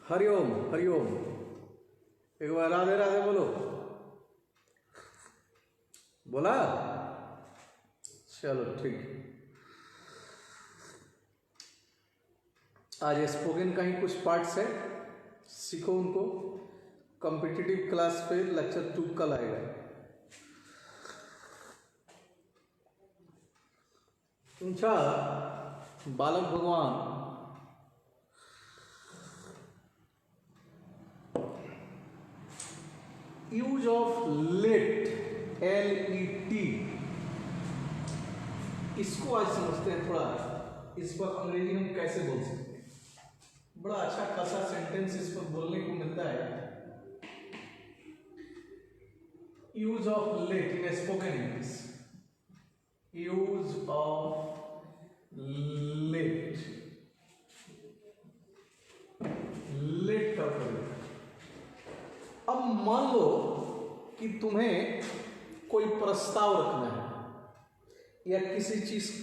हरिओम हरिओम। एक बार राधे राधे बोलो। बोला? चलो ठीक। आज स्पोकन का ही कुछ पार्ट्स है, सीखो उनको। कॉम्पिटिटिव क्लास पे लेक्चर 2 कल आएगा। अच्छा, बालक भगवान यूज ऑफ लेट, LET, इसको आज समझते हैं थोड़ा। इस पर अंग्रेजी हम कैसे बोल सकते हैं? बड़ा अच्छा खासा सेंटेंस इस पर बोलने को मिलता है। Use of let in spoken English. Use of let, let का प्रयोग। अब मान लो कि तुम्हें कोई प्रस्ताव रखना है या किसी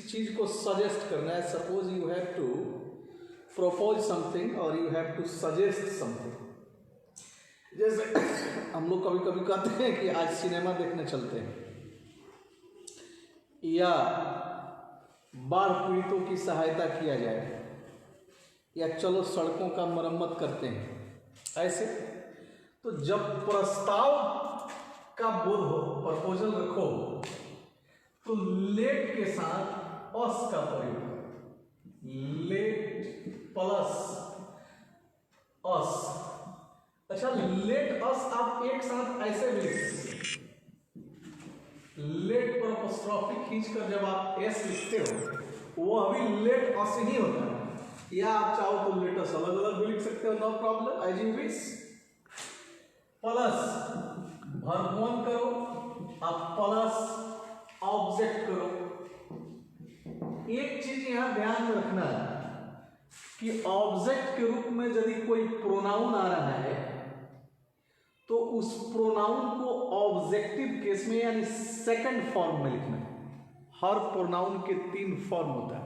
चीज को सजेस्ट करना है। Suppose you have to propose something और you have to suggest something. जैसे हम लोग कभी कभी कहते हैं कि आज सिनेमा देखने चलते हैं, या बाढ़ पीड़ितों की सहायता किया जाए, या चलो सड़कों का मरम्मत करते हैं। ऐसे तो जब प्रस्ताव का बोध हो, प्रपोजल रखो, तो लेट के साथ अस का प्रयोग। लेट प्लस अस। अच्छा, लेट अस आप एक साथ ऐसे भी लिख सकते हैं। लेट पर अपॉस्ट्रोफी खींचकर जब आप एस लिखते हो, वो अभी लेट अस ही होता है। या आप चाहो तो लेट अस अलग अलग भी लिख सकते हो, no problem, as you wish. Plus verb 1 करो, अब प्लस ऑब्जेक्ट करो। एक चीज यहां ध्यान में रखना है कि ऑब्जेक्ट के रूप में यदि कोई प्रोनाउन आ रहा है तो उस प्रोनाउन को ऑब्जेक्टिव केस में यानी सेकंड फॉर्म में लिखना है। हर प्रोनाउन के 3 फॉर्म होता है,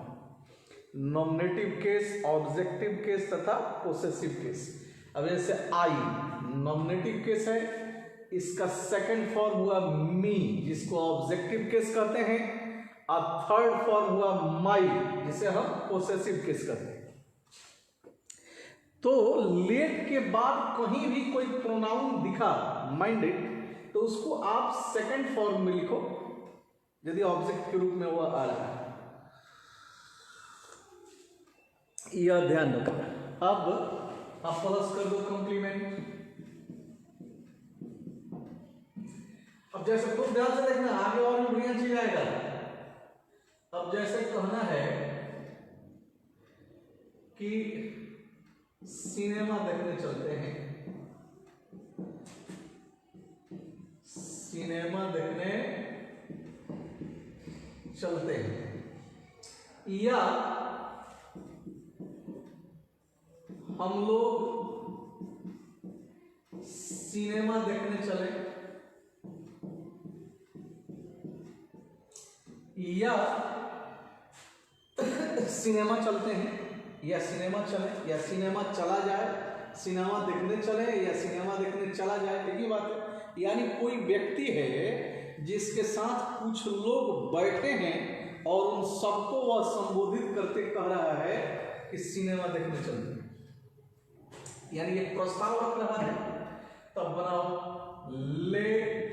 नॉमिनेटिव केस, ऑब्जेक्टिव केस तथा पोसेसिव केस। अब जैसे आई नॉमिनेटिव केस है, इसका सेकंड फॉर्म हुआ मी, जिसको ऑब्जेक्टिव केस कहते हैं, और थर्ड फॉर्म हुआ माई, जिसे हम पोसेसिव केस कहते हैं। तो लेट के बाद कहीं भी कोई प्रोनाउन दिखा माइंडेड, तो उसको आप सेकंड फॉर्म में लिखो यदि ऑब्जेक्ट के रूप में वो आ रहा है। यह ध्यान रखना। अब आप प्लस कर दो कॉम्प्लीमेंट। अब जैसे खूब ध्यान से देखना, आगे और भी बढ़िया चीज आएगा। अब जैसे कहना है कि सिनेमा देखने चलते हैं, सिनेमा देखने चलते हैं, या हम लोग सिनेमा देखने चले, या सिनेमा चलते हैं, या सिनेमा चले, या सिनेमा चला जाए, सिनेमा देखने चले या सिनेमा देखने चला जाए, एक ही बात है। यानी कोई व्यक्ति है जिसके साथ कुछ लोग बैठे हैं और उन सबको वह संबोधित करते कह रहा है कि सिनेमा देखने चलते हैं, यानी एक प्रस्ताव रख रहा है। तब बनाओ लेट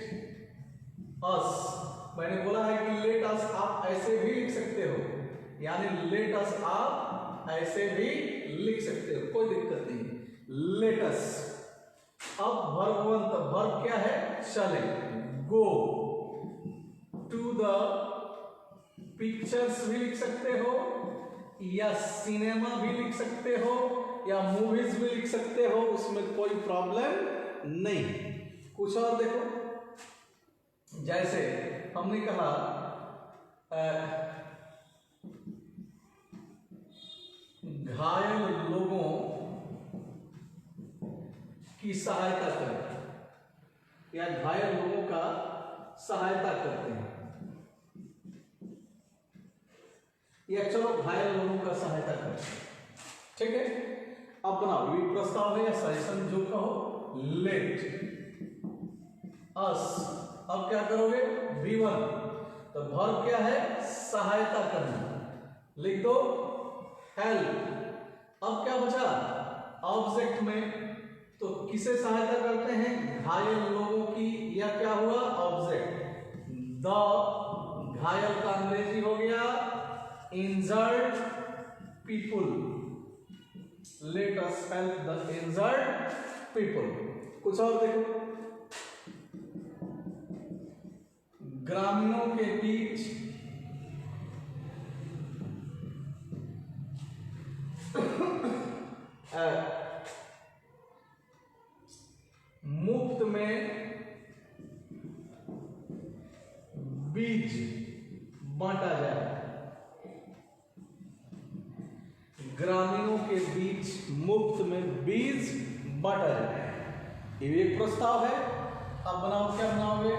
अस। मैंने बोला है कि लेट अस आप ऐसे भी लिख सकते हो, यानी लेट अस आप ऐसे भी लिख सकते हो, कोई दिक्कत नहीं। Let us. अब वर्ब 1, तो वर्ब क्या है? चले, गो टू द पिक्चर्स भी लिख सकते हो, या सिनेमा भी लिख सकते हो, या मूवीज भी liख सकते हो, उसमें कोई प्रॉब्लम नहीं। कुछ और देखो, जैसे हमने कहा घायल लोगों की सहायता करें, या घायल लोगों का सहायता करते हैं, या चलो घायल लोगों का सहायता करते हैं, ठीक है। अब बनाओ, ये प्रस्ताव है या सजेशन जो कहो, लेट अस। अब क्या करोगे, V1, तो वर्ब क्या है, सहायता करना, लिख दो हेल्प। अब क्या बचा ऑब्जेक्ट में, तो किसे सहायता करते हैं, घायल लोगों की, या क्या हुआ ऑब्जेक्ट, द घायल का अंग्रेजी हो गया injured people, let us help the injured people. कुछ और देखो, ग्रामीणों के बीच मुफ्त में बीज बांटा जाए, ग्रामीणों के बीच मुफ्त में बीज बांटा जाए, ये एक प्रस्ताव है। अब बनाओ, क्या बनाओगे,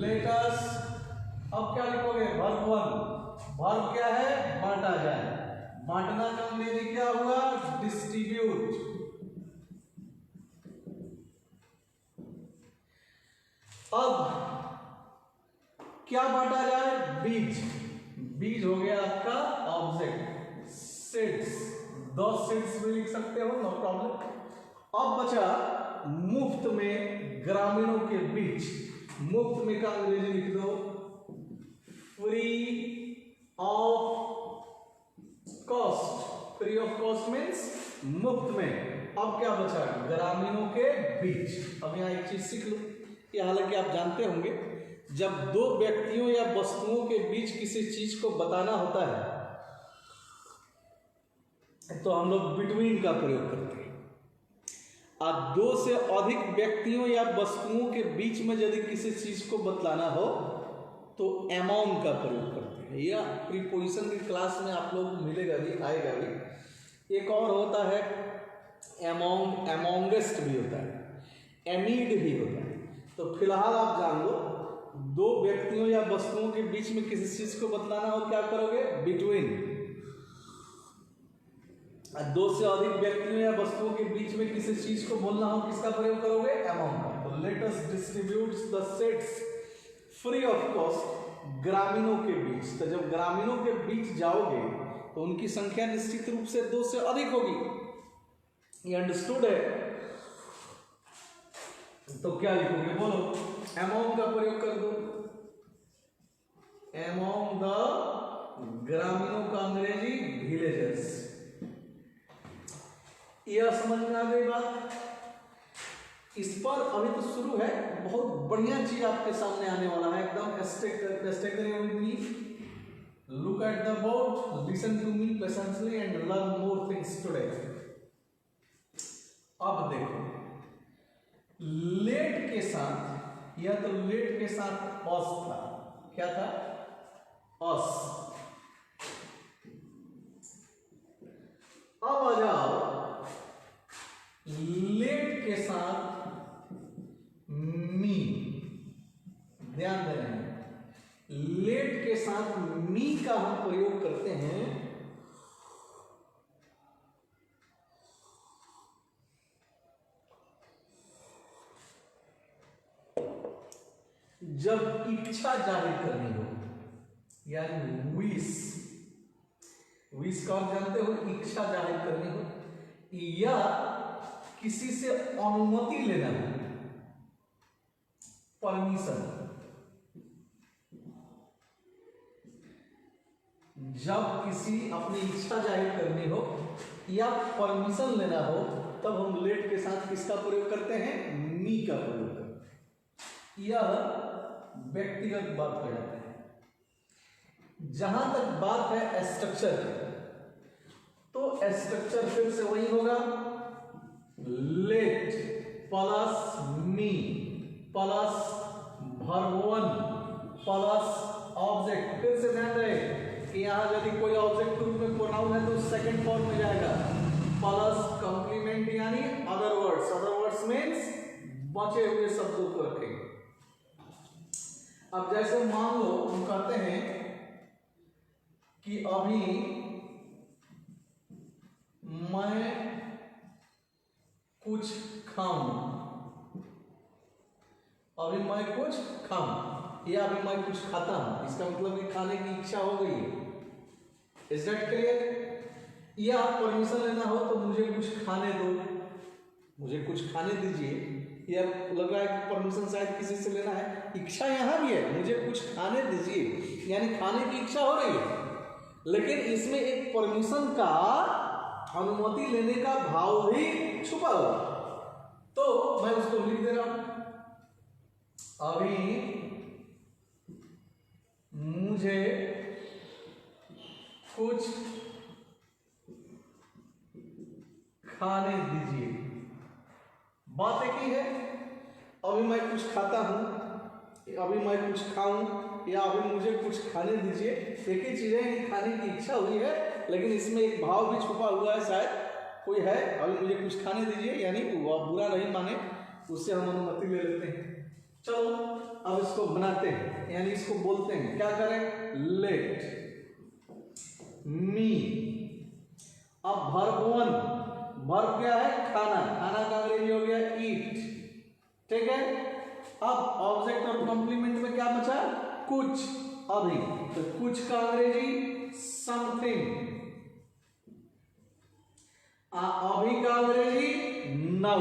लेट अस। अब क्या लिखोगे, वर्ब 1, वर्ब क्या है, बांटा जाए, बांटना का अंग्रेजी क्या हुआ, डिस्ट्रीब्यूट। अब क्या बांटा जाए, बीज, बीज हो गया आपका ऑब्जेक्ट, सीड्स, 2 सीड्स भी लिख सकते हो, नो प्रॉब्लम। अब बचा मुफ्त में ग्रामीणों के बीच, मुफ्त में का अंग्रेजी लिख दो free of cost, free of cost means मुफ्त में। अब क्या बचा, ग्रामीणों के बीच। अब यहां एक चीज सीख लो, ये हालांकि आप जानते होंगे, जब 2 व्यक्तियों या वस्तुओं के बीच किसी चीज को बताना होता है तो हम लोग बिटवीन का प्रयोग करते हैं। अब 2 से अधिक व्यक्तियों या वस्तुओं के बीच में यदि किसी चीज को बतलाना हो तो अमॉन्ग का प्रयोग करते हैं, या प्रीपोजिशन की क्लास में आप लोग मिलेगा भी, आएगा भी। एक और होता है अमॉन्ग, अमॉन्गेस्ट भी होता है, एमीड भी होता है। तो फिलहाल आप जान लो, 2 व्यक्तियों या वस्तुओं के बीच में किसी चीज को बतलाना हो क्या करोगे, बिटवीन। 2 से अधिक व्यक्तियों या वस्तुओं के बीच में किसी चीज को बोलना हो किसका प्रयोग करोगे, अमॉन्ग का। तो let us distribute the seeds free of cost, ग्रामीणों के बीच। तो जब ग्रामीणों के बीच जाओगे तो उनकी संख्या निश्चित रूप से 2 से अधिक होगी, ये अंडरस्टूड है। तो क्या लिखोगे, बोलो, अमॉन्ग का प्रयोग कर दो, अमॉन्ग द, ग्रामीणों का अंग्रेजी विलेजर्स। यह समझ में आ गई बात। इस पर अभी तो शुरू है, बहुत बढ़िया चीज आपके सामने आने वाला है, एकदम स्टे करिए with me, look at the board, listen to me patiently and learn more things today. अब देखो, लेट के साथ, या तो लेट के साथ अस था, क्या था, अस। अब आ जाओ, लेट के साथ मी, ध्यान दे रहे हैं, लेट के साथ मी का हम प्रयोग करते हैं जब इच्छा जाहिर करनी हो, यानी विश, विश का जानते हो, इच्छा जाहिर करनी हो, या किसी से अनुमति लेना हो, परमिशन। जब किसी अपनी इच्छा जाहिर करनी हो या परमिशन लेना हो तब हम लेट के साथ किसका प्रयोग करते हैं, मी का प्रयोग करते हैं। यह व्यक्तिगत बात हो जाता है। जहां तक बात है स्ट्रक्चर, तो स्ट्रक्चर फिर से वही होगा, लेट प्लस मी प्लस वर्ब 1 प्लस ऑब्जेक्ट। फिर से ध्यान रहे कि यहां यदि कोई ऑब्जेक्ट के रूप में प्रोनाउन है तो सेकंड फॉर्म में जाएगा, प्लस कंप्लीमेंट यानी other words. Other words means बचे हुए शब्दों को रखेंगे। अब जैसे मान लो हम कहते हैं कि अभी मैं कुछ खाऊं, अभी मैं कुछ खाऊं या अभी मैं कुछ खाता हूं, इसका मतलब कि खाने की इच्छा हो गई है। Is that clear? या परमिशन लेना हो तो मुझे कुछ खाने दो, मुझे कुछ खाने दीजिए, या लग रहा है कि परमिशन शायद किसी से लेना है, इच्छा यहाँ भी है, मुझे कुछ खाने दीजिए, यानी खाने की इच्छा हो रही है, लेकिन इसमें एक परमिशन का, अनुमति लेने का भाव भी छुपा हुआ। तो मैं उसको लिख दे रहा हूं, अभी मुझे कुछ खाने दीजिए। बात एक ही है, अभी मैं कुछ खाता हूं, अभी मैं कुछ खाऊं, या अभी मुझे कुछ खाने दीजिए, एक ही चीज है कि खाने की इच्छा हुई है, लेकिन इसमें एक भाव भी छुपा हुआ है, शायद कोई है, अभी मुझे कुछ खाने दीजिए, यानी वो बुरा नहीं माने, उससे हम अनुमति ले लेते हैं। चलो अब इसको बनाते हैं, यानी इसको बोलते हैं, क्या करें, लेट मी। अब वर्ब 1, वर्ब क्या है, खाना, खाना का अंग्रेजी हो गया ईट, ठीक है। अब ऑब्जेक्ट और कॉम्प्लीमेंट में क्या बचा, कुछ, अभी, तो कुछ का अंग्रेजी समथिंग, अभी का अंग्रेजी now,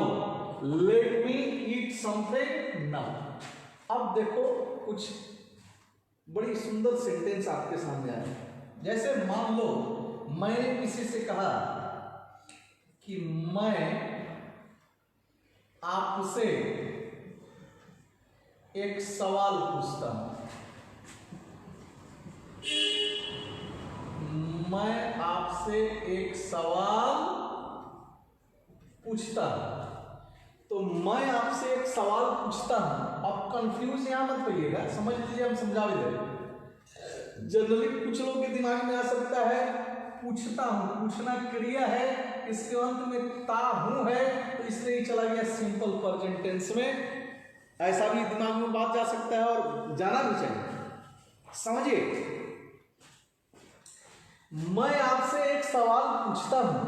let me eat something now. अब देखो कुछ बड़ी सुंदर सेंटेंस आपके सामने आए, जैसे मान लो मैंने किसी से कहा कि मैं आपसे एक सवाल पूछता हूं, मैं आपसे एक सवाल पूछता हूं, तो मैं आपसे एक सवाल पूछता हूं। अब कंफ्यूज यहां मत होइएगा, समझ लीजिए, हम समझा भी दे। जनरली कुछ लोगों के दिमाग में आ सकता है पूछता हूं, पूछना क्रिया है, इसके अंत में ता हूं है, तो इसलिए चला गया सिंपल प्रेजेंट टेंस में। ऐसा भी दिमाग में बात जा सकता है और जाना भी चाहिए। समझिए, मैं आपसे एक सवाल पूछता हूं,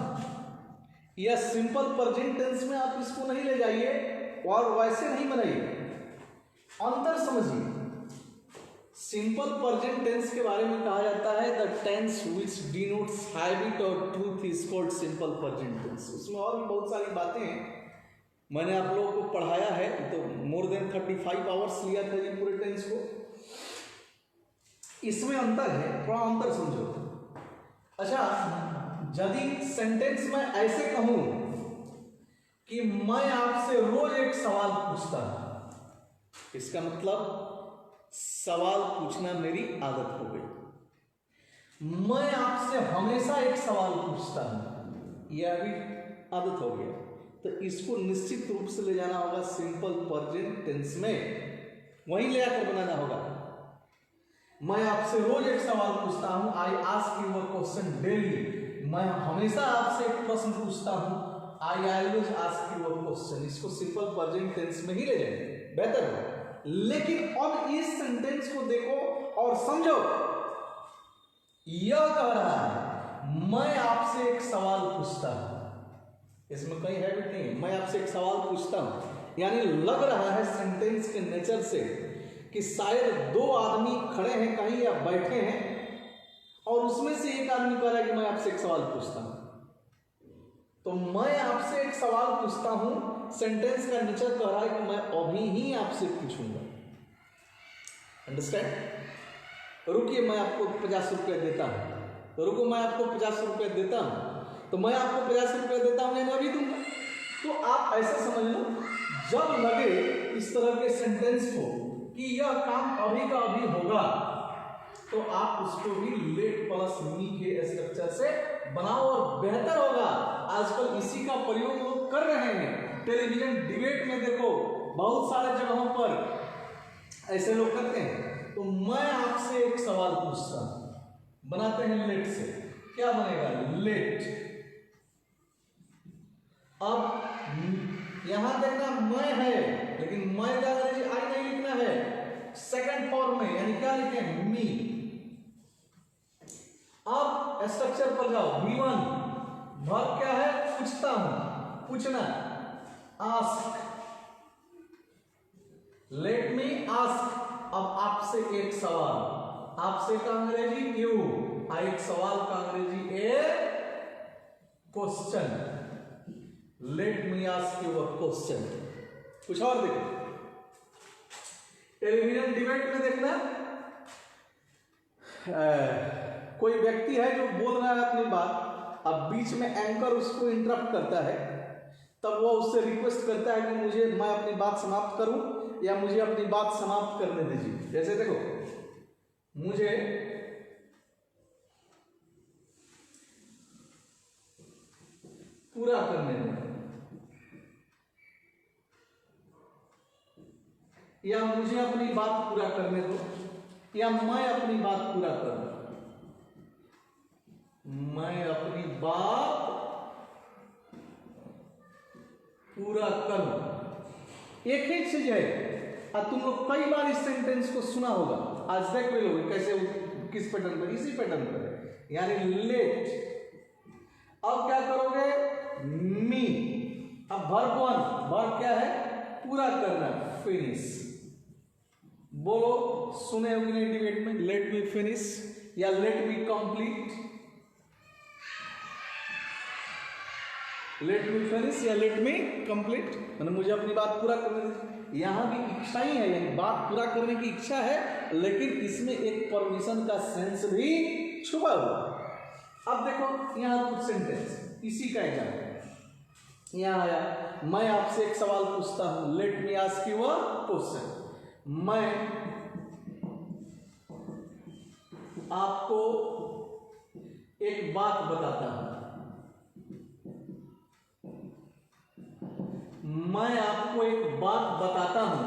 यह सिंपल प्रेजेंट टेंस में आप इसको नहीं ले जाइए और वैसे नहीं बनाइए, अंतर समझिए। सिंपल प्रेजेंट टेंस के बारे में कहा जाता है the tense which denotes habit और truth is called simple present tense. उसमें और भी बहुत सारी बातें हैं, मैंने आप लोगों को पढ़ाया है, तो मोर देन 35 आवर्स लिया था ये पूरे टेंस को। इसमें अंतर है, थोड़ा अंतर समझो। अच्छा, यदि सेंटेंस में ऐसे कहूं कि मैं आपसे रोज एक सवाल पूछता हूं, इसका मतलब सवाल पूछना मेरी आदत हो गई। मैं आपसे हमेशा एक सवाल पूछता हूं, यह भी आदत हो गया। तो इसको निश्चित रूप से ले जाना होगा सिंपल प्रेजेंट टेंस में, वहीं ले आकर बनाना होगा। मैं आपसे रोज एक सवाल पूछता हूं, I ask you a question daily, मैं हमेशा आपसे एक प्रश्न पूछता हूं, I always ask you a question. इसको सिंपल प्रेजेंट टेंस में ही ले जाएंगे, बेहतर है। लेकिन अब इस सेंटेंस को देखो और समझो, यह कह रहा है मैं आपसे एक सवाल पूछता हूं, इसमें कोई हैबिट नहीं है, मैं आपसे एक सवाल पूछता हूं, यानी लग रहा है सेंटेंस के नेचर से कि शायद दो आदमी खड़े हैं कहीं या बैठे हैं, और उसमें से एक आदमी कह रहा है कि मैं आपसे एक सवाल पूछता हूं। तो मैं आपसे एक सवाल पूछता हूं, सेंटेंस का नेचर कह रहा है कि मैं अभी ही आपसे पूछूंगा। अंडरस्टैंड? रुकिए, मैं आपको 50 रुपये देता हूं, तो रुको, मैं आपको 50 रुपये देता हूं, तो मैं आपको 50 रुपये देता हूं, यानी अभी दूंगा। तो आप ऐसा समझ लो, जब लगे इस तरह के सेंटेंस को कि यह काम अभी का अभी होगा, तो आप उसको भी लेट प्लस मी के स्ट्रक्चर से बनाओ और बेहतर होगा। आजकल इसी का प्रयोग लोग कर रहे हैं, टेलीविजन डिबेट में देखो, बहुत सारे जगहों पर ऐसे लोग करते हैं। तो मैं आपसे एक सवाल पूछता हूं, बनाते हैं लेट से, क्या बनेगा, लेट। अब यहां देखना मैं है, लेकिन मैं का अंग्रेजी आई नहीं लिखना है, सेकंड फॉर्म में, यानी क्या लिखे, मी। अब स्ट्रक्चर पर जाओ, V1, वर्ब क्या है? पूछता हूं, पूछना, आस्क, लेट मी आस्क। अब आपसे एक सवाल, आपसे का अंग्रेजी यू, एक सवाल का अंग्रेजी a question. Let me ask you a question. कुछ और देखो, टेलीविजन डिबेट में देखना, कोई व्यक्ति है जो बोल रहा है अपनी बात, अब बीच में एंकर उसको इंटरप्ट करता है, तब वो उससे रिक्वेस्ट करता है कि मैं अपनी बात समाप्त करूं या मुझे अपनी बात समाप्त करने दीजिए। जैसे देखो, मुझे पूरा करने दो, या मुझे अपनी बात पूरा करने दो, या मैं अपनी बात पूरा करूं, मैं अपनी बात पूरा करूं। एक ही चीज है, और तुम लोग कई बार इस सेंटेंस को सुना होगा, आज देख रहे लोग कैसे, किस पैटर्न पर, इसी पैटर्न पर, यानी लेट। अब क्या करोगे? मी। अब वर्ब वन, वर्ब क्या है? पूरा करना, फिनिश। बोलो, सुने होगी नहीं डिबेट में, लेट मी फिनिश या let me complete, let me finish या लेट मी कंप्लीट, मतलब मुझे अपनी बात पूरा करने दीजिए। यहां भी इच्छा ही है, यानी बात पूरा करने की इच्छा है, लेकिन इसमें एक परमिशन का सेंस भी छुपा हुआ। अब देखो यहां कुछ सेंटेंस इसी का एग्जाम्पल यहां आया, मैं आपसे एक सवाल पूछता हूं, let me ask you a question. मैं आपको एक बात बताता हूं, मैं आपको एक बात बताता हूं,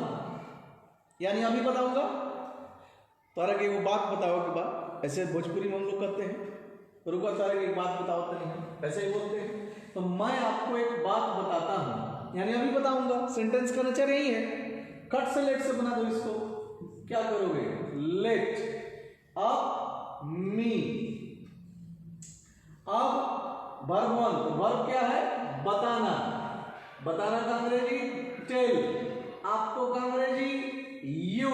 यानी अभी बताऊंगा, तारा की वो बात बताओ के बाद, ऐसे भोजपुरी में हम लोग कहते हैं, रुको तारा की एक बात बताओ, तो नहीं ऐसे ही बोलते हैं। तो मैं आपको एक बात बताता हूं, यानी अभी बताऊंगा। सेंटेंस का नेचर यही है, कट से लेट से बना दो इसको। क्या करोगे? लेट अप मी। अब वर्ब वन, वर्ब क्या है? बताना, बताना का अंग्रेजी टेल, आपको का अंग्रेजी यू।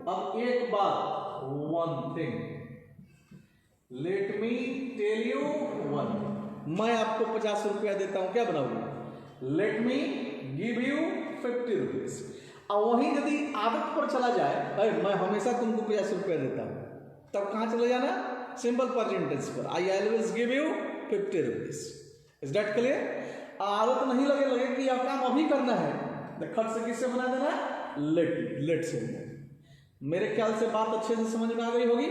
अब एक बात, one thing, let me tell you one. मैं आपको 50 रुपया देता हूं, क्या बनाओगे? Let me give you 50 rupees. और वहीं यदि आदत पर चला जाए, अरे मैं हमेशा तुमको 50 रुपया देता हूं, तब कहां चले जाना? सिंपल प्रेजेंट टेंस पर, I always give you 50 rupees. Is that clear? आदत नहीं लगे कि यह काम अभी करना है, तो खट से किससे बना देना? लेट, लेट से। मेरे ख्याल से बात अच्छे से समझ में आ गई होगी।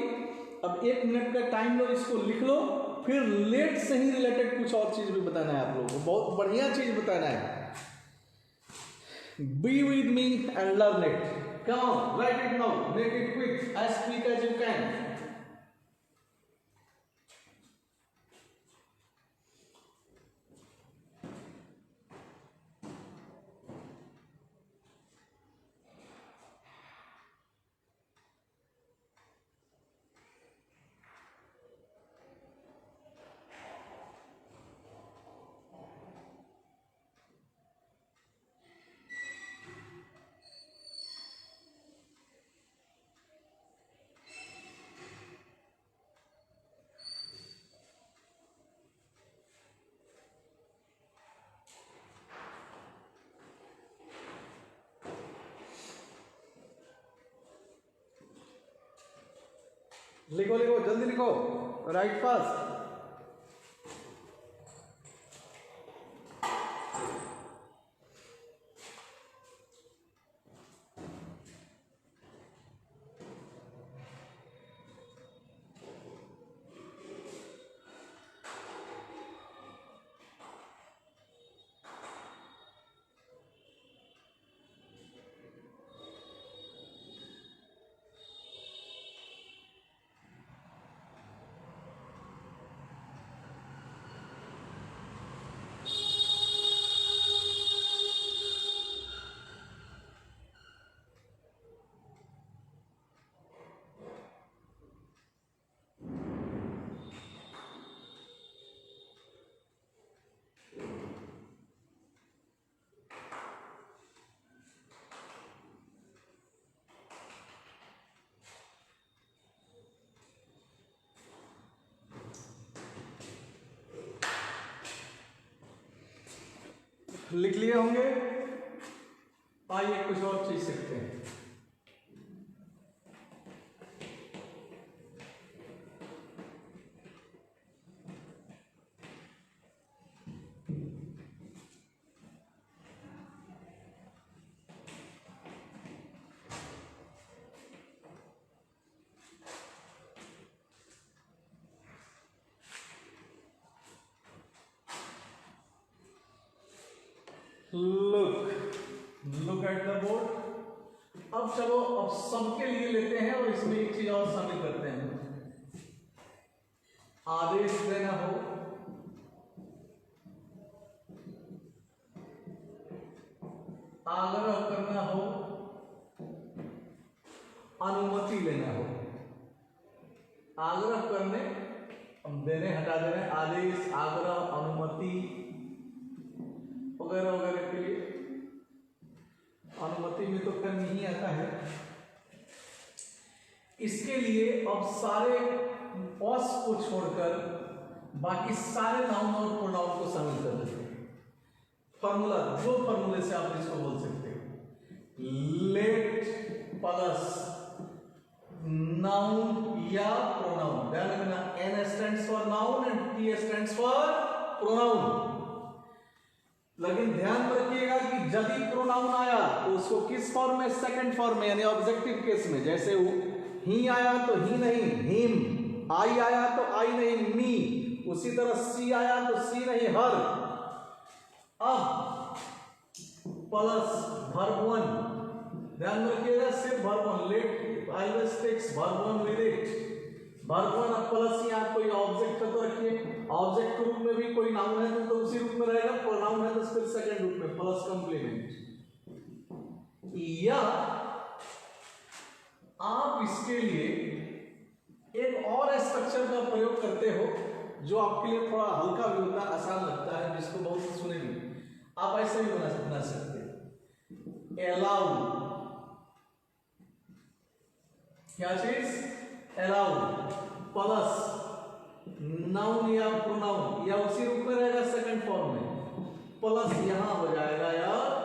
अब 1 मिनट का टाइम लो, इसको लिख लो, फिर लेट से ही रिलेटेड कुछ और चीज भी बताना है आप लोगों को, बहुत बढ़िया चीज बताना है। Be with me and learn it. Come on, write it now. Make it quick, as quick as you can. लिखो लिखो, जल्दी लिखो, राइट फास्ट। लिख लिए होंगे। आइए कुछ और चीज सीखते हैं। Look at the board. अब चलो अब सबके लिए लेते हैं और इसमें एक चीज और शामिल करते हैं। आदेश देना हो, आग्रह करना हो, अनुमति लेना हो। आग्रह करने, हम देने हटा दे रहे हैं, आदेश, आग्रह, अनुमति वगैरह वगैरह के लिए। अनुमति में तो करनी ही आता है। इसके लिए अब सारे ऑस को छोड़कर बाकी सारे नाउन और प्रोनाउन को शामिल कर देते हैं। फॉर्मूला, जो फॉर्मूले से आप इसको बोल सकते हो। लेट प्लस नाउन या प्रोनाउन। ध्यान रखना, N stands for noun and T stands for pronoun. लेकिन ध्यान रखिएगा कि यदि प्रोनाउन आया तो उसको किस फॉर्म में? सेकंड फॉर्म में, यानी ऑब्जेक्टिव केस में। जैसे ही आया तो ही नहीं, हिम। आई आया तो आई नहीं, मी। उसी तरह सी आया तो सी नहीं, हर। अब प्लस वर्ब वन, ध्यान रखिएगा, सिर्फ verb one. Let always takes verb one with it. Verb one अब प्लस, यहाँ कोई ऑब्जेक्ट है तो रखिए। ऑब्जेक्ट के रूप में भी कोई नाउन है तो उसी रूप में रहेगा। प्रोनाउन है तो फिर सेकंड रूप में प्लस कंप्लीमेंट। या आप इसके लिए एक और स्ट्रक्चर का प्रयोग करते हो जो आपके लिए थोड़ा हल्का भी होता है, आसान लगता है, जिसको बहुत सुने भी। आप ऐसे भी बना सकते हैं। अलाउ, क्या चीज? अलाउ प्लस नाउन या प्रोनाउन, या उसी रूप में रहेगा सेकंड फॉर्म में। प्लस यहां हो जाएगा यार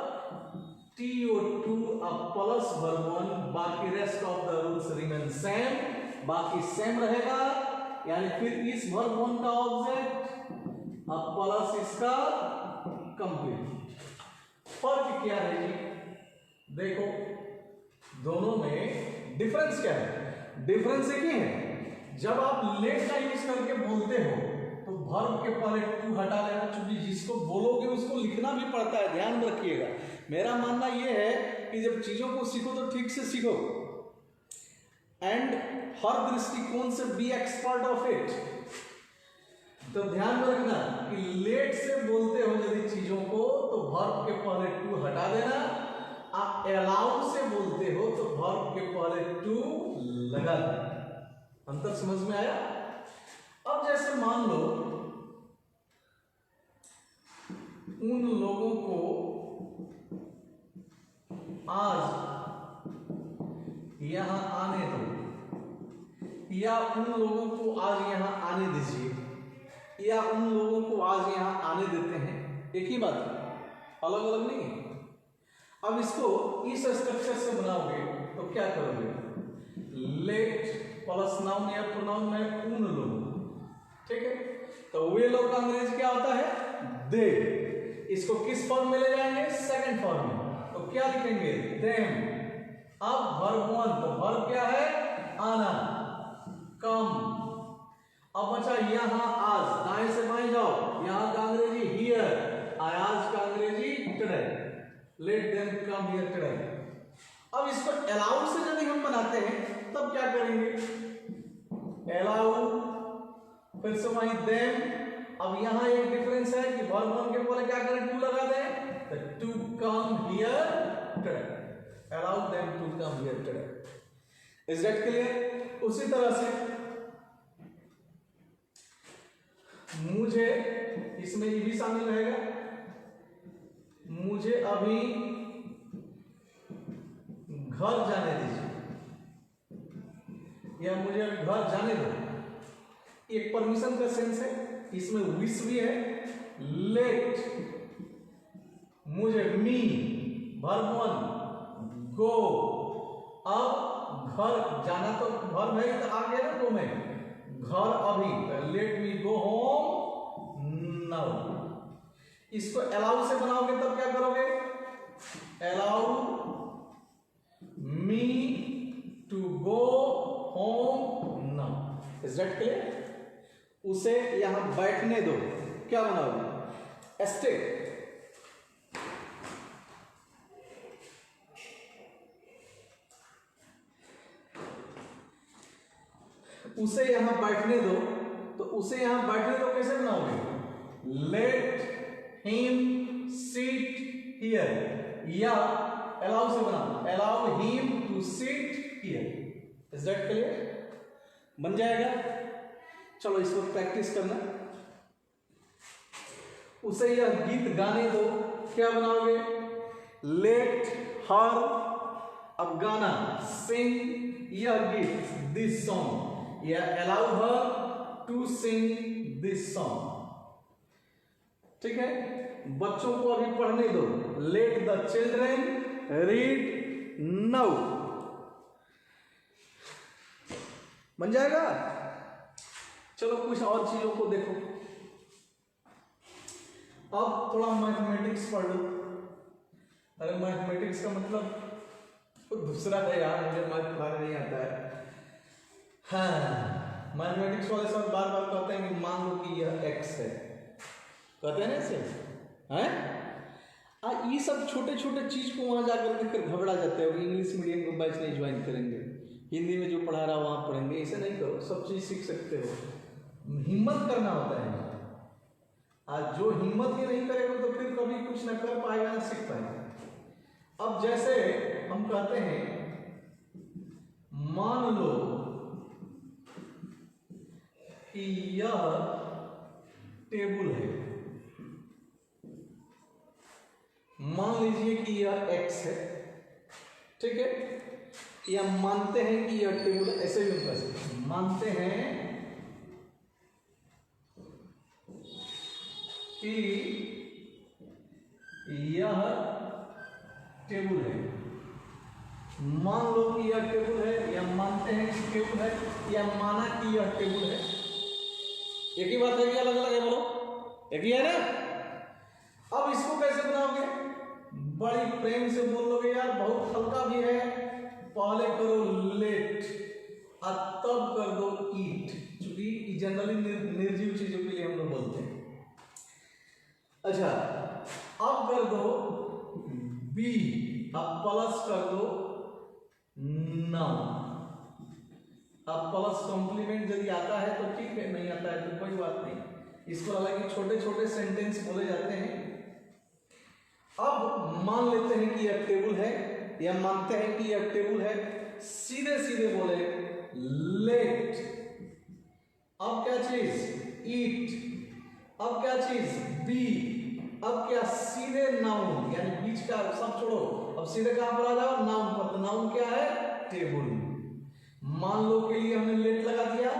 TO2 अब प्लस वर्ब वन। बाकी rest of the rules remain same, बाकी सेम रहेगा। यानी फिर इस वर्ब वन का ऑब्जेक्ट अब प्लस इसका कंप्लीट। फर्क क्या है जी? देखो दोनों में डिफरेंस क्या है? डिफरेंस एक ही है। जब आप लेट का यूज करके बोलते हो तो वर्ब के पहले टू हटा देना, क्योंकि जिसको बोलोगे उसको लिखना भी पड़ता है। ध्यान रखिएगा, मेरा मानना यह है कि जब चीजों को सीखो तो ठीक से सीखो एंड हर दृष्टिकोण से बी एक्सपर्ट ऑफ इट। तो ध्यान रखना कि लेट से बोलते हो यदि चीजों को तो वर्ब के पहले टू हटा देना। आप अलाउ से बोलते हो तो वर्ब के पहले टू लगा देना। अंतर समझ में आया? अब जैसे मान लो उन लोगों को आज यहां आने दो, या उन लोगों को आज यहां आने दीजिए, या उन लोगों को आज यहां आने देते हैं। एक ही बात है, अलग अलग नहीं है। अब इसको इस स्ट्रक्चर से बनाओगे तो क्या करोगे? लेट प्लस नाउन या प्रोनाउन में उन लोगों, ठीक है? तो वे लोग का अंग्रेजी क्या होता है? दे। इसको किस फॉर्म में ले जाएंगे? सेकंड फॉर्म में। तो क्या लिखेंगे? देम। अब वर्ब वन, तो वर्ब क्या है? आना, कम। अब बचा यहां आज, दाएं से बाएं जाओ। यहां का अंग्रेजी हियर, आज का अंग्रेजी today. Let them come here today. अब इसको अलाउ से यदि हम बनाते हैं तब क्या करेंगे? अलाउ, फिर से वहीं देम। अब यहां एक डिफरेंस है कि वर्ब वन के पहले क्या करें? टू लगा दें, to come here today. Allow them to come here today. Is that clear? उसी तरह से मुझे, इसमें ये भी शामिल रहेगा, मुझे अभी घर जाने दीजिए, या मुझे अभी घर जाने दो। एक परमिशन का सेंस है, इसमें विश भी है। लेट मुझे, मी वर्ब 1, गो, अब घर जाना तो घर में तो आ गया ना, गो में घर अभी, let me go home now. इसको अलाउ से बनाओगे तब क्या करोगे, allow me to go home now, is that clear? उसे यहां बैठने दो, क्या बनाओगे, स्टे। उसे यहां बैठने दो, तो उसे यहां बैठने दो कैसे बनाओगे, लेट हिम सिट हियर, या अलाउ से बनाओ, allow him to sit here, is that clear? बन जाएगा। चलो इसको प्रैक्टिस करना। उसे यह गीत गाने दो, क्या बनाओगे, लेट हर, अब गाना, सिंग यह गीत, दिस सॉन्ग, या allow her to sing this song. ठीक है, बच्चों को अभी पढ़ने दो, let the children read now, बन जाएगा। चलो कुछ और चीजों को देखो, अब थोड़ा मैथमेटिक्स पढ़ लो। अरे मैथमेटिक्स का मतलब तो दूसरा है यार, मुझे मैथ पढ़ाने नहीं आता है। हाँ, मैथमेटिक्स वाले सब बार बार कहते हैं कि मान लो कि यह x है, कहते हैं ना इसे, हैं? ये सब छोटे छोटे चीज को वहां जाकर देखकर घबरा जाते हो, इंग्लिश मीडियम को बैच नहीं ज्वाइन करेंगे, हिंदी में जो पढ़ा रहा वहां पढ़ेंगे, ऐसे नहीं करो, सब चीज सीख सकते हो। हिम्मत करना होता है, आज जो हिम्मत ही नहीं करेगा तो फिर कभी कुछ ना कर पाएगा, ना सीख पाएगा। अब जैसे हम कहते हैं, मान लो कि यह टेबल है, मान लीजिए कि यह x है, ठीक है, या मानते हैं कि यह टेबल, ऐसे भी हम मानते हैं कि यह टेबल है, मान लो कि यह टेबल है, या मानते हैं कि टेबल है, या माना कि यह टेबल है, एक ही बात है कि अलग अलग है, बोलो एक ही है ना। अब इसको कैसे बनाओगे, बड़ी प्रेम से बोल लोगे यार, बहुत हल्का भी है, पहले करो लेट और तब कर दो ईट, क्योंकि जनरली निर्जीव चीजों के लिए हम लोग बोलते हैं। अच्छा, अब कर दो बी, अब प्लस कर दो नाउ। अब प्लस कॉम्प्लीमेंट यदि आता है तो ठीक है, नहीं आता है तो कोई बात नहीं, इसको हालांकि छोटे छोटे सेंटेंस बोले जाते हैं। अब मान लेते हैं कि यह टेबल है, या मानते हैं कि यह टेबल है, सीधे सीधे बोले लेट, अब क्या चीज ईट, अब क्या चीज बी, अब क्या सीधे नाउन, यानी बीच का सब छोड़ो, अब सीधे कहां पर आ जाओ, नाउन पर। तो नाउन क्या है, टेबल। मान लो के लिए हमने लेट लगा दिया,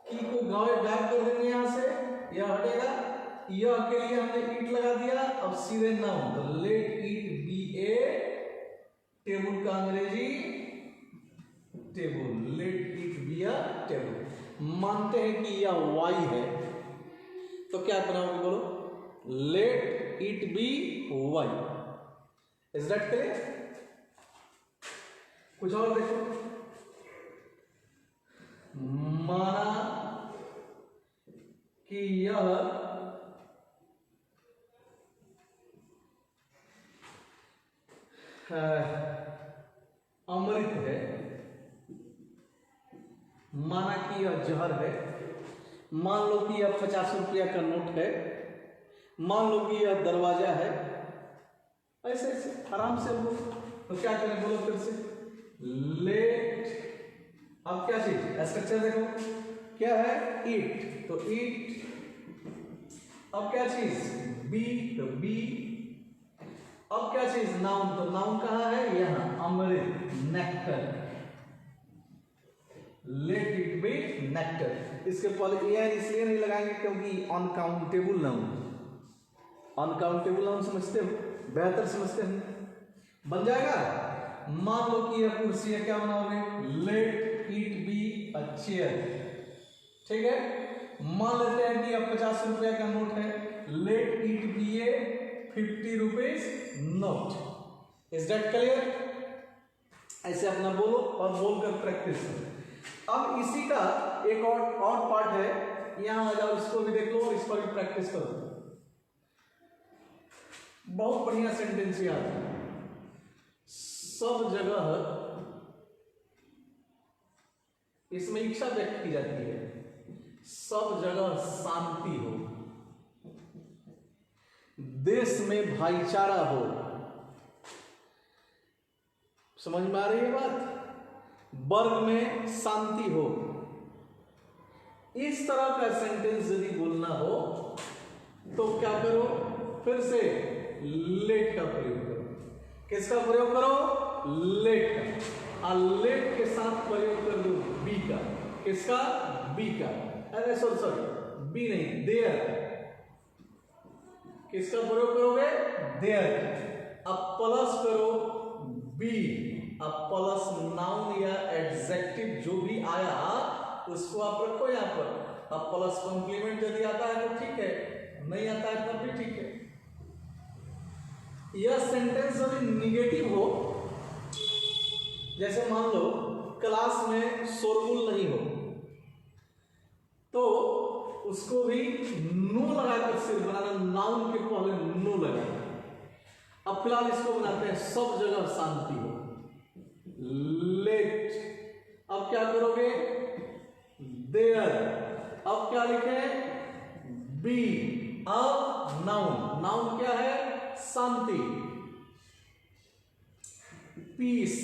की को गायब कर देंगे यहां से, यह हटेगा, यह के लिए हमने ईट लगा दिया, अब सीधे नाउन, तो let it be a table का अंग्रेजी table, let it be a table. मानते हैं कि यह वाई है, तो क्या बनाओगे, बोलो let it be Y, is that clear? कुछ और देखो, माना कि यह अमृत है, माना कि यह जहर है, मान लो कि यह 50 रुपया का नोट है, मान लो कि यह दरवाजा है, ऐसे ऐसे आराम से बोलो। तो क्या करें, बोलो फिर से, लेट, अब क्या चीज स्ट्रक्चर देखो, क्या है ईट, तो ईट, अब क्या चीज बी, तो बी, अब क्या चीज नाउन, तो नाउन कहां है, यहां अमृत, nectar, let it be nectar. इसके पहले एन इसलिए नहीं लगाएंगे क्योंकि अनकाउंटेबल नाउन, अनकाउंटेबल नाउन समझते हो, बेहतर समझते हो, बन जाएगा। मान लो कि यह कुर्सी है, क्या बनाओगे? Late it be a chair, ठीक है। मान लेते हैं कि अब 50 रुपए का नोट है, late it B A 50 rupees note. Is that clear? ऐसे अपना बोलो और बोलकर प्रैक्टिस करो। अब इसी का एक और पार्ट है, यहां आ जाओ, इसको भी देख लो और इस पर भी प्रैक्टिस करो। बहुत बढ़िया सेंटेंस याद है। सब जगह इसमें इच्छा व्यक्त की जाती है, सब जगह शांति हो, देश में भाईचारा हो। समझ में आ रही है बात? वर्ग में शांति हो। इस तरह का सेंटेंस यदि बोलना हो तो क्या करो? फिर से लेट का प्रयोग करो। किसका प्रयोग करो? लेट का। और लेट के साथ प्रयोग कर दो बी का। किसका? बी का। अरे सॉरी बी नहीं, देयर। किसका प्रयोग करोगे? देयर। अब प्लस करो बी। अब प्लस नाउन या एडजेक्टिव जो भी आया उसको आप रखो यहां पर। अब प्लस कॉम्प्लीमेंट यदि आता है तो ठीक है, नहीं आता है तब भी ठीक है। यह सेंटेंस यदि निगेटिव हो, जैसे मान लो क्लास में शोरगुल नहीं हो, तो उसको भी नो लगाकर सिर्फ बनाना, नाउन के पहले नो लगाना। अब फिलहाल इसको बनाते हैं सब जगह शांति हो, लेट। अब क्या करोगे? देयर। अब क्या लिखे? बी। अब नाउन, नाउन क्या है? शांति, पीस।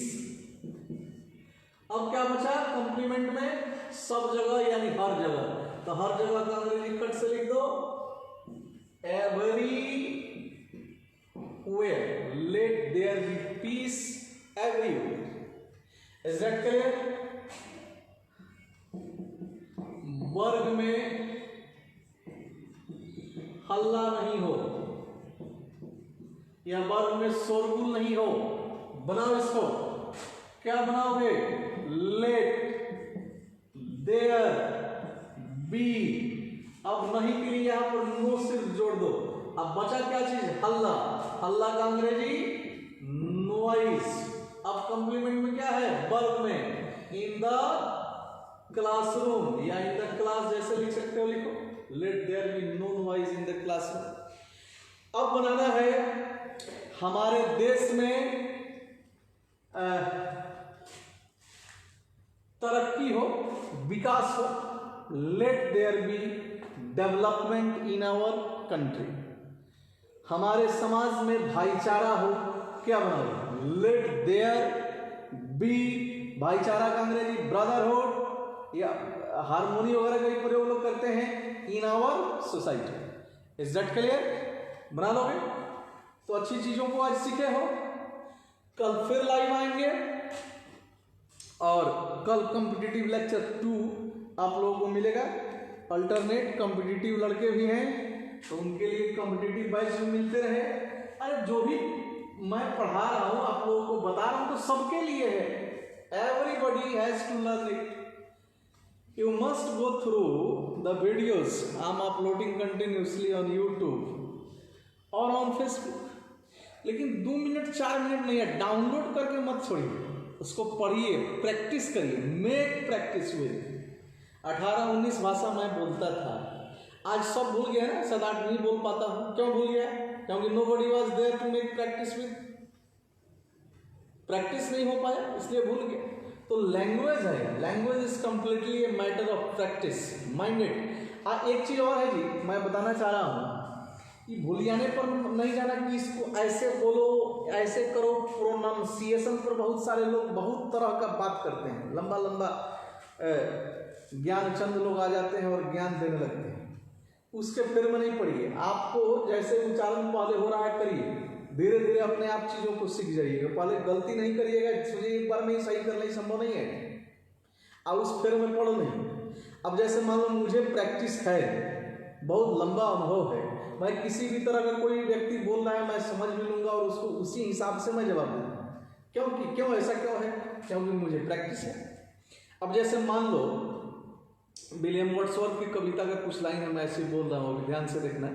अब क्या बचा कॉम्प्लीमेंट में? सब जगह यानी हर जगह। तो हर जगह का अंग्रेजी कट से लिख दो everywhere. Let there be peace everywhere. Is that clear? वर्ग में हल्ला नहीं हो या वर्ग में शोरगुल नहीं हो। बनाओ इसको, क्या बनाओगे? Let there be. अब नहीं के लिए यहां पर नो सिर्फ जोड़ दो। अब बचा क्या चीज? हल्ला। हल्ला का अंग्रेजी नॉइज। अब कॉम्प्लीमेंट में क्या है? वर्ग में इन द क्लासरूम या इन द क्लास, जैसे लिख सकते हो लिखो। Let there be no noise in the classroom. अब बनाना है हमारे देश में तरक्की हो, विकास हो। Let there be development in our country. हमारे समाज में भाईचारा हो, क्या बनाओ? Let there be. भाईचारा का अंग्रेजी ब्रदरहुड या हार्मोनी वगैरह का प्रयोग लोग करते हैं in our society. Is that clear? बना लोगे तो अच्छी चीजों को आज सीखे हो। कल फिर लाइव आएंगे और कल कॉम्पिटिटिव लेक्चर 2 आप लोगों को मिलेगा। अल्टरनेट कॉम्पिटिटिव लड़के भी हैं तो उनके लिए कॉम्पिटिटिव बैच भी मिलते रहे। अरे जो भी मैं पढ़ा रहा हूं, आप लोगों को बता रहा हूं, तो सबके लिए है। Everybody has to learn it. You must go through the videos I am uploading continuously on YouTube और on Facebook। लेकिन 2 मिनट 4 मिनट नहीं है, डाउनलोड करके मत छोड़िए, उसको पढ़िए, प्रैक्टिस करिए। Make practice with. 18-19 भाषा मैं बोलता था, आज सब भूल गया ना, 7-8 नहीं बोल पाता हूँ। क्यों भूल गया? क्योंकि nobody was there to make practice with। Practice नहीं हो पाया इसलिए भूल गया। तो लैंग्वेज है, language is completely a matter of practice, minded. एक चीज और है जी, मैं बताना चाह रहा हूं कि भूल जाने पर नहीं जाना कि इसको ऐसे बोलो, ऐसे करो। प्रोनाउंसिएशन पर बहुत सारे लोग बहुत तरह का बात करते हैं, लंबा लंबा ज्ञान चंद लोग आ जाते हैं और ज्ञान देने लगते हैं। उसके फिर में नहीं पढ़िए, आपको जैसे उच्चारण पहले हो रहा है करिए, धीरे धीरे अपने आप चीजों को सीख जाइएगा। पहले गलती नहीं करिएगा, सोचिए एक बार में ही सही करना ही संभव नहीं है। अब उस फिर में पढ़ो नहीं। अब जैसे मान लो मुझे प्रैक्टिस है, बहुत लंबा अनुभव है। मैं किसी भी तरह अगर कोई व्यक्ति बोल रहा है मैं समझ भी लूंगा और उसको उसी हिसाब से मैं जवाब दूंगा। क्योंकि क्यों ऐसा क्यों है? क्योंकि मुझे प्रैक्टिस है। अब जैसे मान लो विलियम वर्ड्सवर्थ की कविता का कुछ लाइन है, मैं ऐसे बोल रहा हूँ, ध्यान से देखना।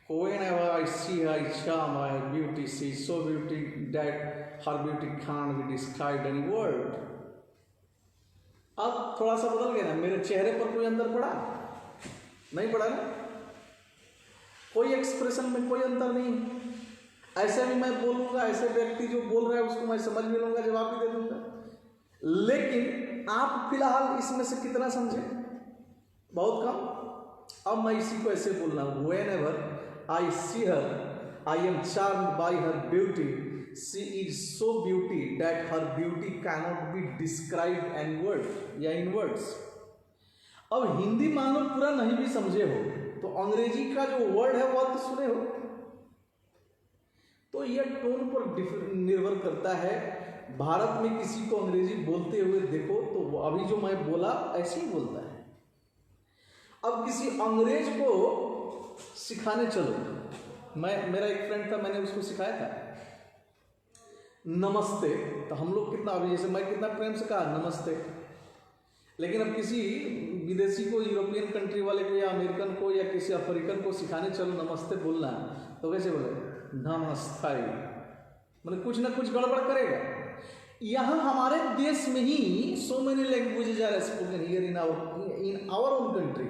Whenever I see her charm, her beauty, she is so beauty that her beauty can't be described any word. अब थोड़ा सा बदल गया ना, मेरे चेहरे पर कोई अंतर पड़ा? नहीं पड़ा ना, कोई एक्सप्रेशन में कोई अंतर नहीं। ऐसे भी मैं बोलूंगा, ऐसे व्यक्ति जो बोल रहा है उसको मैं समझ भी लूंगा, जवाब भी दे दूंगा। लेकिन आप फिलहाल इसमें से कितना समझे? बहुत कम। अब मैं इसी को ऐसे बोल रहा हूँ, whenever I see her, I am charmed by her beauty. She is so beauty that her beauty cannot be described in words या in words. अब हिंदी मान लो पूरा नहीं भी समझे हो तो अंग्रेजी का जो वर्ड है वो तो सुने हो। तो यह टोन पर निर्भर करता है। भारत में किसी को अंग्रेजी बोलते हुए देखो तो अभी जो मैं बोला ऐसे ही बोलता है। अब किसी अंग्रेज को सिखाने चलो, मेरा एक फ्रेंड था, मैंने उसको सिखाया था नमस्ते। तो हम लोग कितना, अभी जैसे मैं कितना प्रेम से कहा नमस्ते, लेकिन अब किसी विदेशी को, यूरोपियन कंट्री वाले को या अमेरिकन को या किसी अफ्रीकन को सिखाने चलो नमस्ते बोलना, तो कैसे बोले? नमस्ते। मतलब कुछ ना कुछ गड़बड़ करेगा। यहाँ हमारे देश में ही so many languages are spoken here in our own country,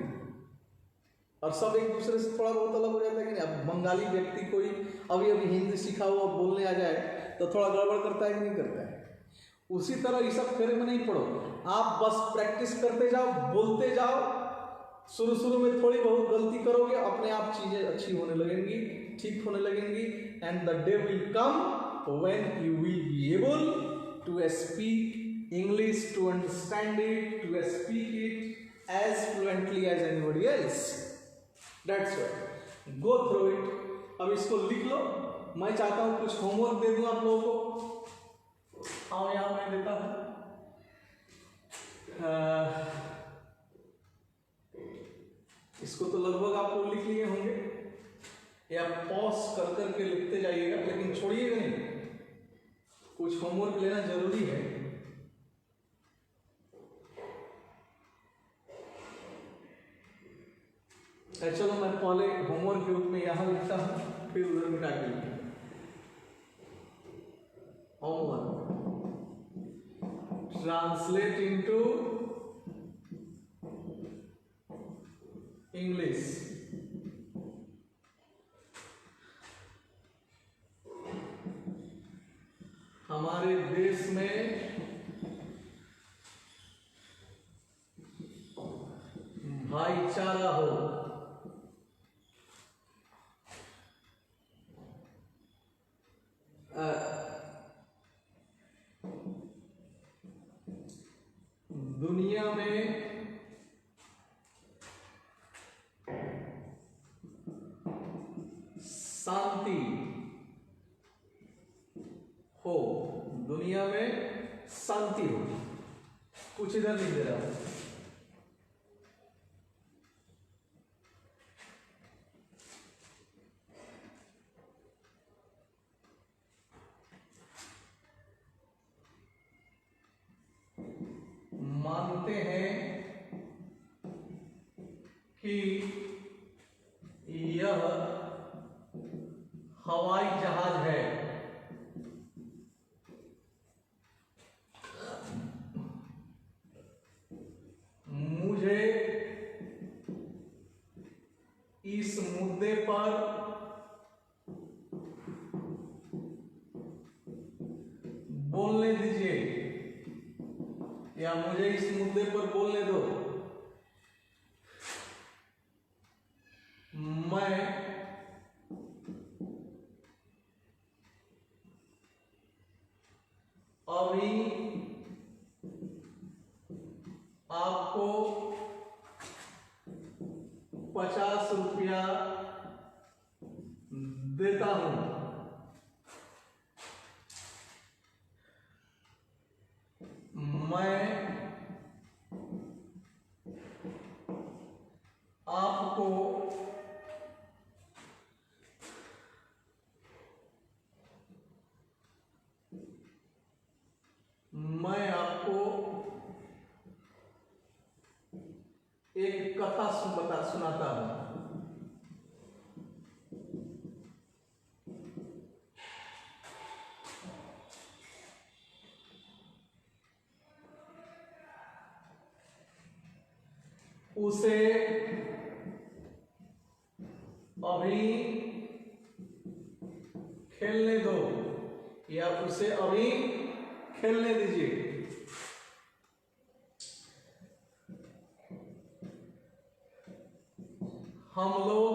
और सब एक दूसरे से थोड़ा बहुत अलग हो जाता है कि नहीं। अब बंगाली व्यक्ति कोई अभी हिंदी सीखा हुआ बोलने आ जाए तो थोड़ा गड़बड़ करता है कि नहीं करता है? उसी तरह ये सब फेरे में नहीं पड़ो, आप बस प्रैक्टिस करते जाओ, बोलते जाओ। शुरू में थोड़ी बहुत गलती करोगे, अपने आप चीजें अच्छी होने लगेंगी, ठीक होने लगेंगी। And the day will come when you will be able to speak English, to understand it, to speak it as fluently as anybody else. That's right. Go through it. अब इसको लिख लो। मैं चाहता हूँ कुछ होमवर्क दे दूँ आप लोगों को। आओ यहाँ मैं देता हूँ। इसको तो लगभग आप लोग लिख लिए होंगे, या पॉज कर करके लिखते जाइएगा, लेकिन छोड़िएगा नहीं, कुछ होमवर्क लेना जरूरी है। चलो मैं पहले होमवर्क के रूप में यहां लिखता हूं, फिर उधर मिटा के लिखूंगा। Homework, translate into English. हमारे देश में भाईचारा हो, दुनिया में शांति हो, दुनिया में शांति हो। कुछ इधर लिख दे रहा हूं। मानते हैं कि यह हवाई जहाज है। मुझे इस मुद्दे पर बोलने दीजिए, या मुझे इस मुद्दे पर बोलने दो। मैं अभी आपको 50 रुपया देता हूं। मैं आपको सुनाता हूं। उसे अभी खेलने दो या उसे अभी खेलने दीजिए। हम लोग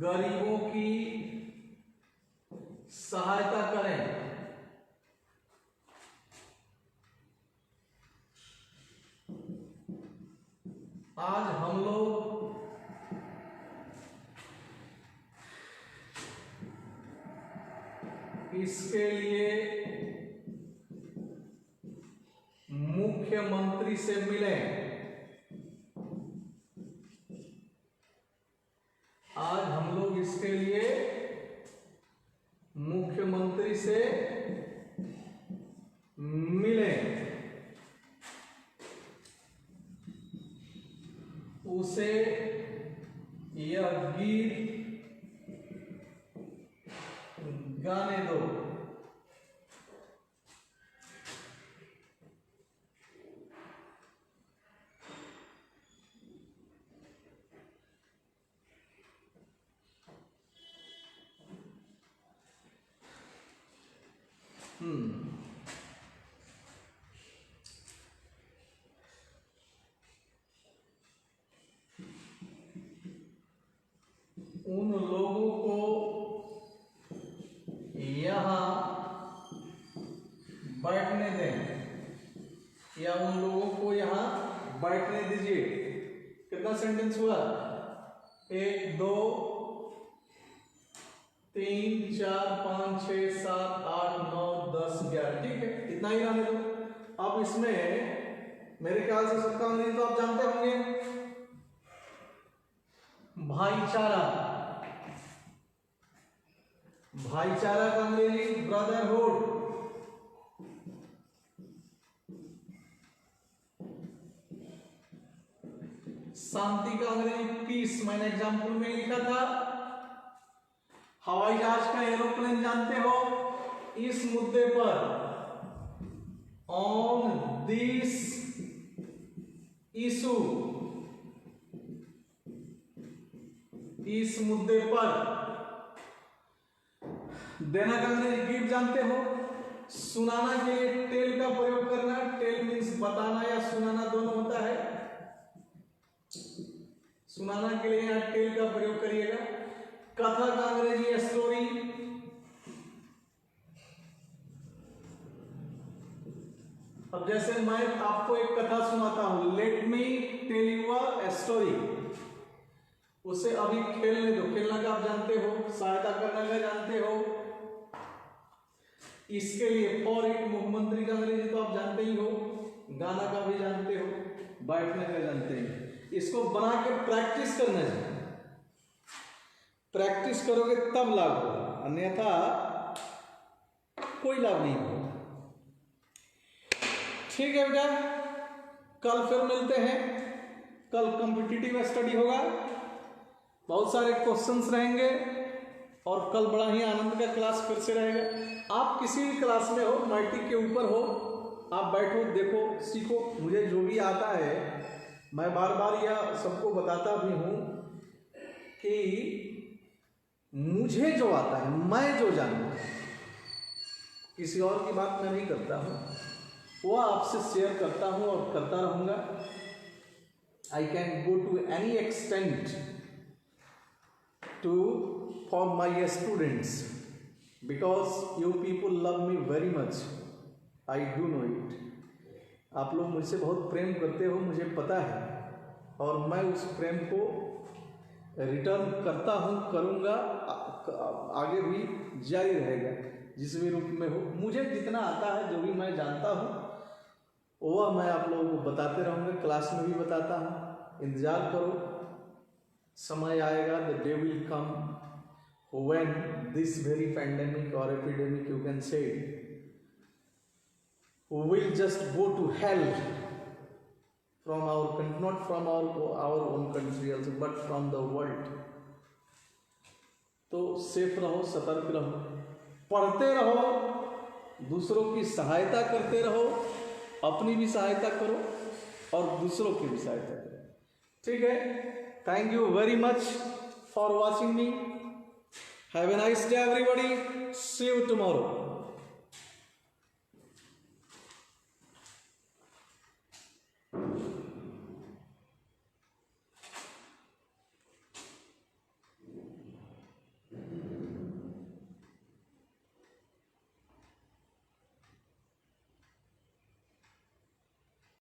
गरीबों की सहायता करें। आज हम लोग इसके लिए मुख्यमंत्री से मिलें। आज हम लोग इसके लिए मुख्यमंत्री से मिलें। उसे यह गीत गाने दो। उन लोगों को यहाँ बैठने दें या उन लोगों को यहाँ बैठने दीजिए। कितना सेंटेंस हुआ? 1 2 3 4 5 6 7 8 9 10 11। ठीक है, इतना ही रहने दो। अब इसमें मेरे ख्याल से सबका अंग्रेजी तो आप जानते होंगे। भाईचारा, भाईचारा का अंग्रेजी ब्रदरहुड। शांति का अंग्रेजी पीस। मैंने एग्जाम्पल में लिखा था। हवाई जहाज का एरोप्लेन जानते हो। इस मुद्दे पर ऑन दिस इशू, इस मुद्दे पर देना का अंग्रेजी गिव जानते हो। सुनाना के लिए टेल का प्रयोग करना। टेल मीन्स बताना या सुनाना दोनों होता है। सुनाना के लिए यहां टेल का प्रयोग करिएगा। कथा का अंग्रेजी स्टोरी। अब जैसे मैं आपको एक कथा सुनाता हूं, let me tell you a story. उसे अभी खेलने दो। खेलना का आप जानते हो, सहायता करने का जानते हो। इसके लिए फॉर इट मुख्यमंत्री का अंग्रेजी तो आप जानते ही हो। गाना का भी जानते हो, बैठने का जानते हैं। इसको बना के प्रैक्टिस करना चाहिए। प्रैक्टिस करोगे तब लाभ होगा, अन्यथा कोई लाभ नहीं होगा। ठीक है बेटा, कल फिर मिलते हैं। कल कॉम्पिटिटिव स्टडी होगा, बहुत सारे क्वेश्चंस रहेंगे और कल बड़ा ही आनंद का क्लास फिर से रहेगा। आप किसी भी क्लास में हो, मैट्रिक के ऊपर हो, आप बैठो, देखो, सीखो। मुझे जो भी आता है मैं बार बार यह सबको बताता भी हूँ कि मुझे जो आता है, मैं जो जानता हूँ, किसी और की बात मैं नहीं करता हूँ, वो आपसे शेयर करता हूँ और करता रहूँगा। I can go to any extent for my students because you people love me very much. I do know it. आप लोग मुझसे बहुत प्रेम करते हो, मुझे पता है, और मैं उस प्रेम को रिटर्न करता हूँ, करूँगा, आगे भी जारी रहेगा जिस भी रूप में हो। मुझे जितना आता है, जो भी मैं जानता हूँ, वह मैं आप लोगों को बताते रहूँगा, क्लास में भी बताता हूँ। इंतज़ार करो, समय आएगा, the day will come when this very pandemic or epidemic, you can say, will just go to hell from our not from our own country also, but from the world. तो safe रहो, सतर्क रहो, पढ़ते रहो, दूसरों की सहायता करते रहो, अपनी भी सहायता करो और दूसरों की भी सहायता करो। ठीक है, thank you very much for watching me. Have a nice day everybody, see you tomorrow.